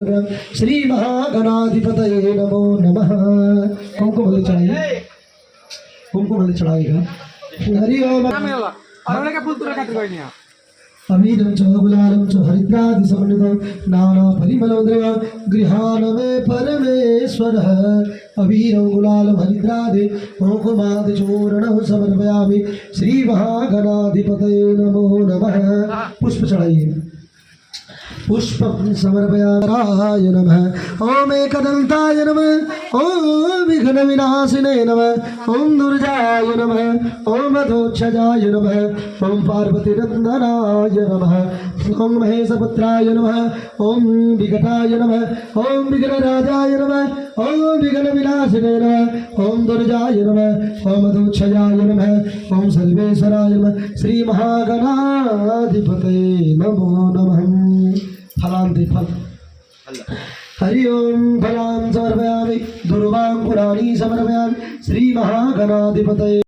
श्री महागणाधिपतये नमो नमः। कुमकुम बलि चढ़ाइए, कुमकुम बलि चढ़ाइएगा। हरि ओम। अमीरं च गुलालं च हरिद्रादि समन्वितं नाना परिमलोद्रव गृहाणमे परमेश्वरः। अबीरं गुलालं हरिद्रादि कुङ्कुमादि चूर्णं समर्पयामि। श्री महागणाधिपतये नमो नमः। पुष्प चढ़ाइए, पुष्पं समर्पयामि नमः। ओम एकदन्ताय नमः। ओम विघ्न विनाशिने नमः। ओम दुर्जाय नमः। ओम अधोक्षजाय नमः। ओम पार्वती नंदनाय नमः। ओम महेशपुत्राय नमः। ओम विकटाय नमः। ओम विघ्नराजाय नमः। ओम विघ्न विनाशिने नमः। ओम दुर्जाय नमः। ओम अधोक्षजाय नमः। ओम सर्वेश्वराय नमः। श्री महागणाधिपतये नमो नमः। फलांति फल। हरि ओम। फलां समर्पयामि, दुर्वां पुराणी समर्पयामि। श्री महागणाधिपतये